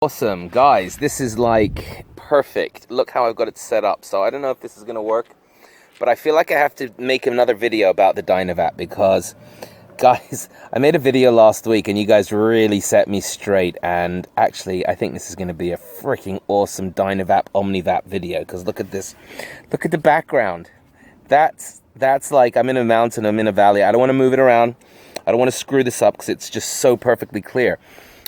Awesome, guys, this is like perfect. Look how I've got it set up. So I don't know if this is gonna work, but I feel like I have to make another video about the DynaVap because, guys, I made a video last week and you guys really set me straight, and actually I think this is gonna be a freaking awesome DynaVap OmniVap video because look at this. Look at the background. That's like I'm in a mountain, I'm in a valley. I don't want to move it around. I don't want to screw this up because it's just so perfectly clear.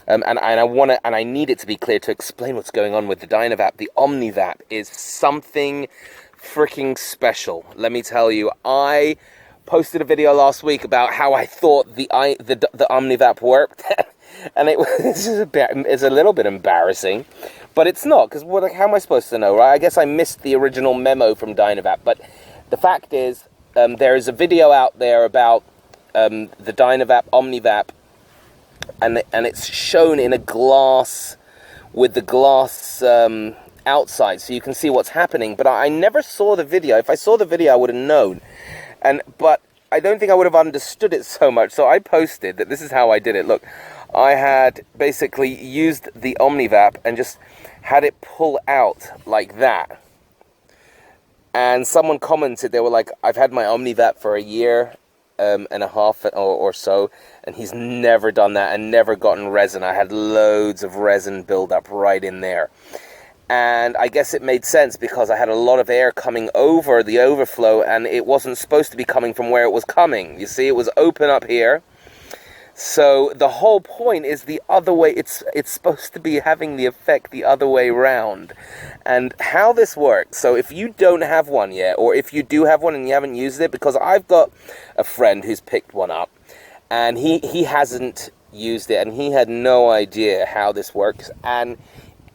And I need it to be clear to explain what's going on with the DynaVap. The OmniVap is something freaking special. Let me tell you, I posted a video last week about how I thought the OmniVap worked, and it's a little bit embarrassing, but it's not, because how am I supposed to know, right? I guess I missed the original memo from DynaVap, but the fact is, there is a video out there about the DynaVap, OmniVap, and it's shown in a glass, with the glass outside, so you can see what's happening. But I never saw the video. If I saw the video, I would have known. But I don't think I would have understood it so much. So I posted that this is how I did it. Look, I had basically used the OmniVap and just had it pull out like that. And someone commented, they were like, I've had my OmniVap for a year and a half or so, and he's never done that and never gotten resin. I had loads of resin buildup right in there. And I guess it made sense because I had a lot of air coming over the overflow, and it wasn't supposed to be coming from where it was coming. You see, it was open up here. So the whole point is the other way. It's supposed to be having the effect the other way around. And how this works, so if you don't have one yet, or if you do have one and you haven't used it, because I've got a friend who's picked one up, and he hasn't used it, and he had no idea how this works, and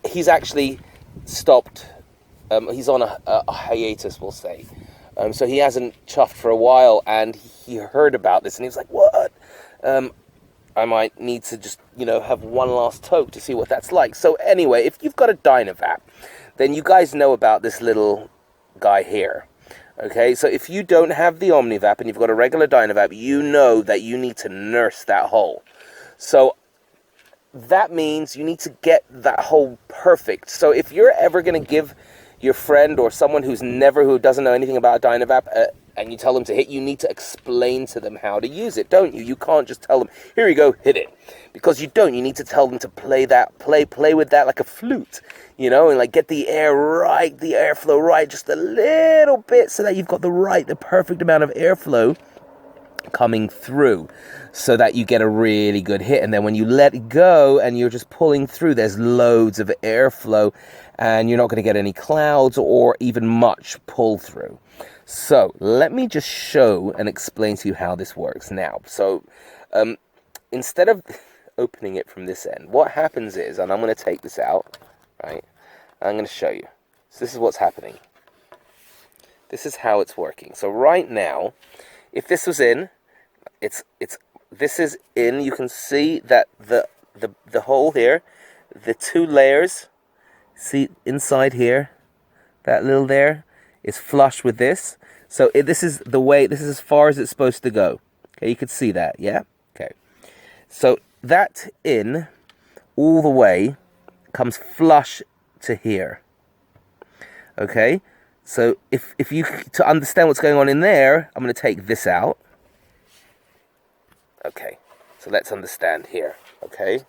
he's actually stopped, he's on a hiatus, we'll say. So he hasn't chuffed for a while, and he heard about this, and he was like, what? I might need to just, have one last toke to see what that's like. So anyway, if you've got a DynaVap, then you guys know about this little guy here. Okay, so if you don't have the OmniVap and you've got a regular DynaVap, you know that you need to nurse that hole. So that means you need to get that hole perfect. So if you're ever going to give your friend or someone who doesn't know anything about DynaVap, and you tell them to hit, you need to explain to them how to use it, don't you? You can't just tell them, here you go, hit it. Because you don't. You need to tell them to play with that like a flute, and like get the air right, the airflow right, just a little bit, so that you've got the perfect amount of airflow coming through, so that you get a really good hit. And then when you let it go and you're just pulling through, there's loads of airflow, and you're not going to get any clouds or even much pull through. So let me just show and explain to you how this works now. So instead of opening it from this end, what happens is, and I'm going to take this out, right? I'm going to show you. So this is what's happening. This is how it's working. So right now, if this was in, this is in. You can see that the hole here, the two layers, see inside here, that little there, is flush with this. So this is as far as it's supposed to go. Okay, you can see that, yeah? Okay. So that in all the way comes flush to here. Okay? So if you, to understand what's going on in there, I'm going to take this out. Okay. So let's understand here. Okay?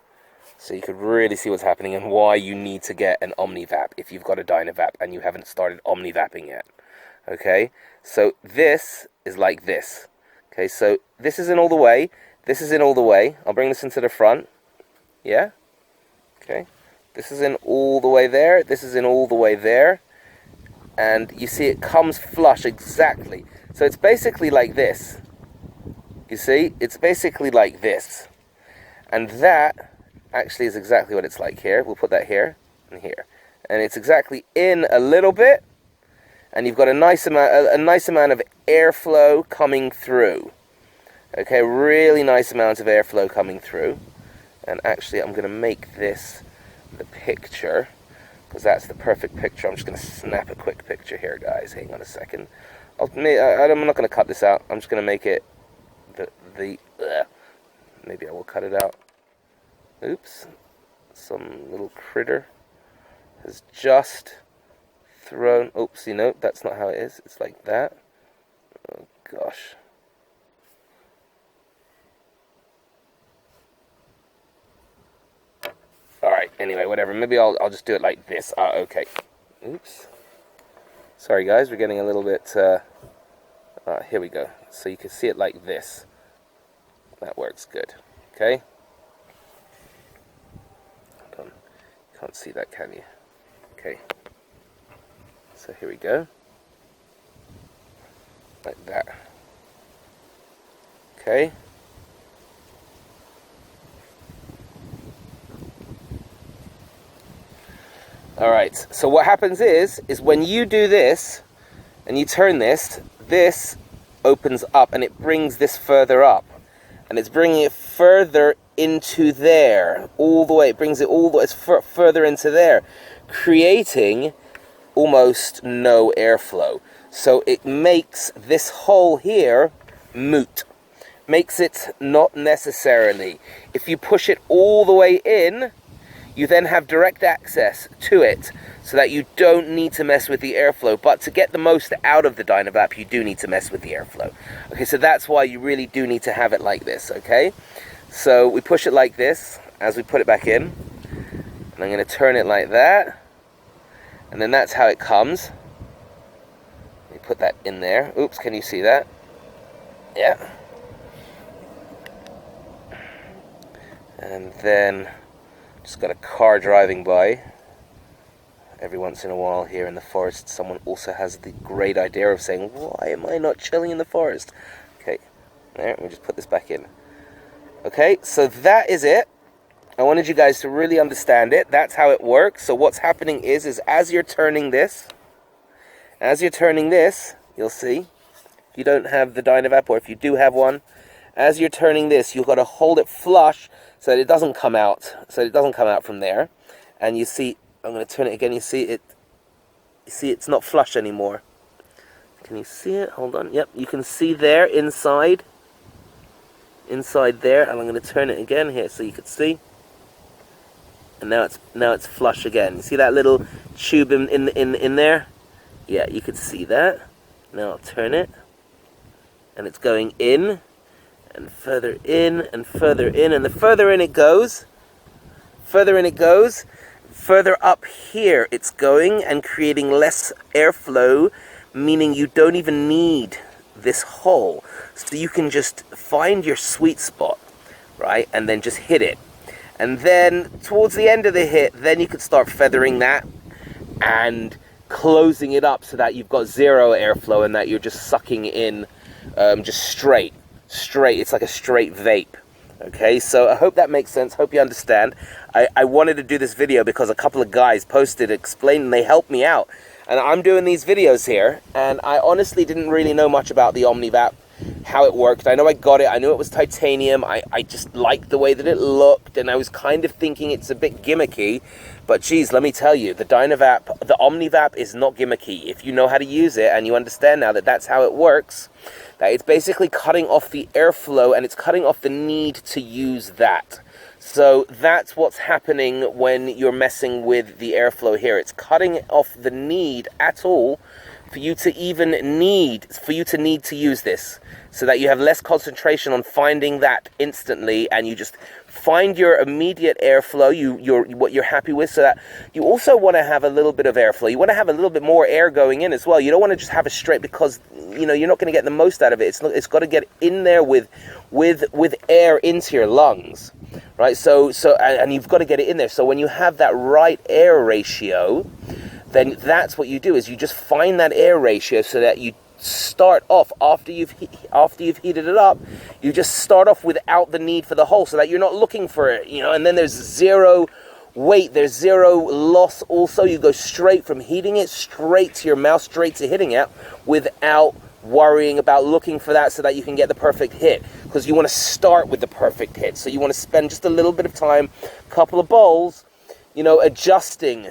So you could really see what's happening and why you need to get an OmniVap if you've got a DynaVap and you haven't started OmniVapping yet. Okay, so this is like this. Okay, so this is in all the way. This is in all the way. I'll bring this into the front. Yeah? Okay. This is in all the way there. This is in all the way there. And you see it comes flush exactly. So it's basically like this. You see? It's basically like this. And that actually is exactly what it's like here. We'll put that here and here. And it's exactly in a little bit. And you've got a nice amount of airflow coming through. Okay, really nice amount of airflow coming through. And actually, I'm going to make this the picture, because that's the perfect picture. I'm just going to snap a quick picture here, guys. Hang on a second. I'm not going to cut this out. I'm just going to make it maybe I will cut it out. Oops. some little critter has just thrown, oopsie, no, that's not how it is. It's like that. Oh gosh. Alright, anyway, whatever. Maybe I'll just do it like this. Okay. Oops. Sorry guys, we're getting a little bit, here we go. So you can see it like this. That works good. Okay? Hold on. You can't see that, can you? Okay. So here we go. Like that. Okay. Alright, so what happens is when you do this, and you turn this, this opens up, and it brings this further up. And it's bringing it further into there, all the way. It brings it all the way further into there, creating almost no airflow. So it makes this hole here moot. Makes it not necessarily. If you push it all the way in, you then have direct access to it, so that you don't need to mess with the airflow. But to get the most out of the DynaVap, you do need to mess with the airflow. Okay, so that's why you really do need to have it like this, okay? So we push it like this as we put it back in. And I'm going to turn it like that. And then that's how it comes. Let me put that in there. Oops, can you see that? Yeah. And then just got a car driving by. Every once in a while here in the forest, someone also has the great idea of saying, why am I not chilling in the forest? Okay, there, let me just put this back in. Okay, so that is it. I wanted you guys to really understand it. That's how it works. So what's happening is as you're turning this, you'll see, if you don't have the DynaVap, or if you do have one, as you're turning this, you've got to hold it flush so that it doesn't come out, from there. And you see, I'm going to turn it again, you see it's not flush anymore. Can you see it? Hold on. Yep, you can see there, inside there, and I'm going to turn it again here so you can see. And now it's flush again. You see that little tube in there? Yeah, you can see that. Now I'll turn it, and it's going in, and further in, and further in, and the further in it goes, further up here it's going and creating less airflow, meaning you don't even need this hole. So you can just find your sweet spot, right, and then just hit it. And then towards the end of the hit, then you could start feathering that and closing it up so that you've got zero airflow and that you're just sucking in just straight. It's like a straight vape. Okay, so I hope that makes sense. Hope you understand. I wanted to do this video because a couple of guys posted, explained, and they helped me out. And I'm doing these videos here, and I honestly didn't really know much about the OmniVap, how it worked. I know I got it. I knew it was titanium. I just liked the way that it looked, and I was kind of thinking it's a bit gimmicky. But geez, let me tell you, the DynaVap, the OmniVap is not gimmicky. If you know how to use it and you understand now that that's how it works, that it's basically cutting off the airflow and it's cutting off the need to use that. So that's what's happening when you're messing with the airflow here. It's cutting off the need at all for you to need to use this, so that you have less concentration on finding that instantly, and you just find your immediate airflow, what you're happy with, so that you also want to have a little bit of airflow. You want to have a little bit more air going in as well. You don't want to just have it straight, because you're not going to get the most out of it. It's got to get in there with air into your lungs, right? So and you've got to get it in there. So when you have that right air ratio, then that's what you do, is you just find that air ratio so that you start off, after you've heated it up, you just start off without the need for the hole, so that you're not looking for it, and then there's zero weight, there's zero loss. Also, you go straight from heating it straight to your mouth, straight to hitting it, without worrying about looking for that, so that you can get the perfect hit, because you want to start with the perfect hit. So you want to spend just a little bit of time, a couple of bowls, adjusting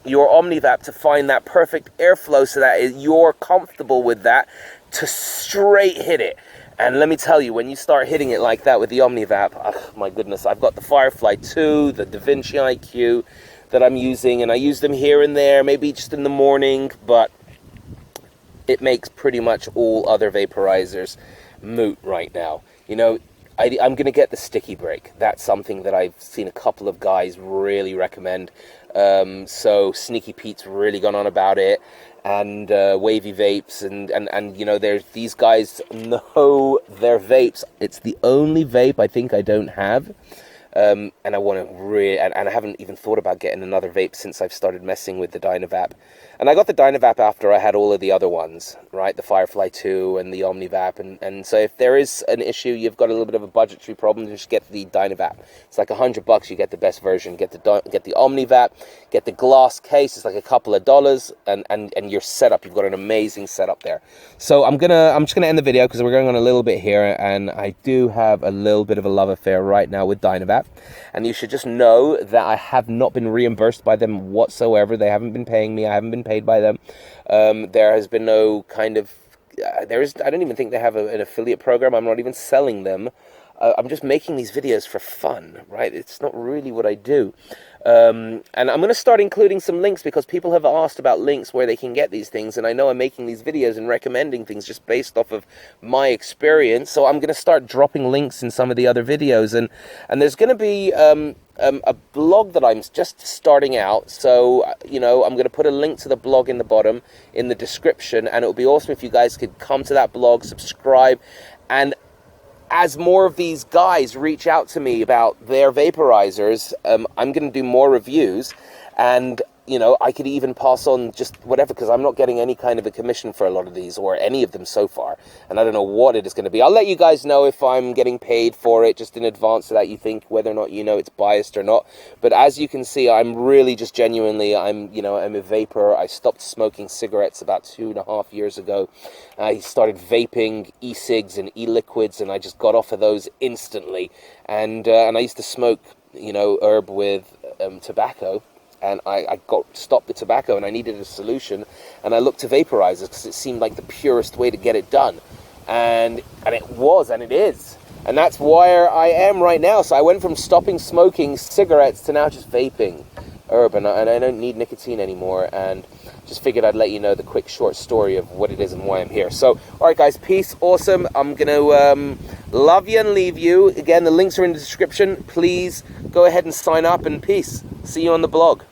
your OmniVap to find that perfect airflow, so that you're comfortable with that, to straight hit it. And let me tell you, when you start hitting it like that with the OmniVap, oh my goodness, I've got the Firefly 2, the DaVinci IQ that I'm using, and I use them here and there, maybe just in the morning, but it makes pretty much all other vaporizers moot right now. You know, I'm going to get the sticky break. That's something that I've seen a couple of guys really recommend. So Sneaky Pete's really gone on about it, and Wavy Vapes, and you know, there's these guys know their vapes. It's the only vape I think I don't have. And I want to really, and I haven't even thought about getting another vape since I've started messing with the DynaVap. And I got the DynaVap after I had all of the other ones, right? The Firefly 2 and the OmniVap. And so if there is an issue, you've got a little bit of a budgetary problem, just get the DynaVap. It's like $100, you get the best version. Get the OmniVap, get the glass case. It's like a couple of dollars, and you're set up. You've got an amazing setup there. So I'm just gonna end the video because we're going on a little bit here, and I do have a little bit of a love affair right now with DynaVap. And you should just know that I have not been reimbursed by them whatsoever. They haven't been paying me. I haven't been paid by them. There has been no kind of... I don't even think they have an affiliate program. I'm not even selling them. I'm just making these videos for fun, right? It's not really what I do. And I'm going to start including some links because people have asked about links where they can get these things. And I know I'm making these videos and recommending things just based off of my experience. So I'm going to start dropping links in some of the other videos. And there's going to be a blog that I'm just starting out. So, you know, I'm going to put a link to the blog in the bottom in the description. And it would be awesome if you guys could come to that blog, subscribe, and as more of these guys reach out to me about their vaporizers, I'm going to do more reviews, and, you know, I could even pass on just whatever, because I'm not getting any kind of a commission for a lot of these, or any of them so far, and I don't know what it is going to be. I'll let you guys know if I'm getting paid for it, just in advance, so that you think whether or not, you know, it's biased or not. But as you can see, I'm really just genuinely, I'm a vapor. I stopped smoking cigarettes about 2.5 years ago. I started vaping e-cigs and e-liquids, and I just got off of those instantly. And I used to smoke, you know, herb with tobacco. And I got stopped the tobacco, and I needed a solution, and I looked to vaporizers because it seemed like the purest way to get it done, and it was, and it is, and that's where I am right now. So I went from stopping smoking cigarettes to now just vaping herb, and I don't need nicotine anymore, and just figured I'd let you know the quick short story of what it is and why I'm here. So, all right, guys, peace, awesome. I'm gonna love you and leave you. Again, the links are in the description. Please go ahead and sign up, and peace. See you on the blog.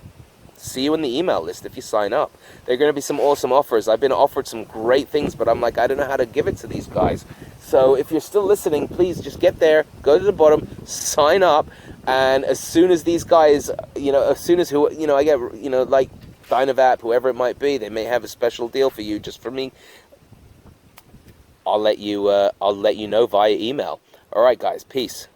See you in the email list if you sign up. There are going to be some awesome offers. I've been offered some great things, but I'm like, I don't know how to give it to these guys. So if you're still listening, please just get there, go to the bottom, sign up, and as soon as these guys, you know, as soon as I get, you know, like DynaVap, whoever it might be, they may have a special deal for you just for me. I'll let you know via email. All right, guys, peace.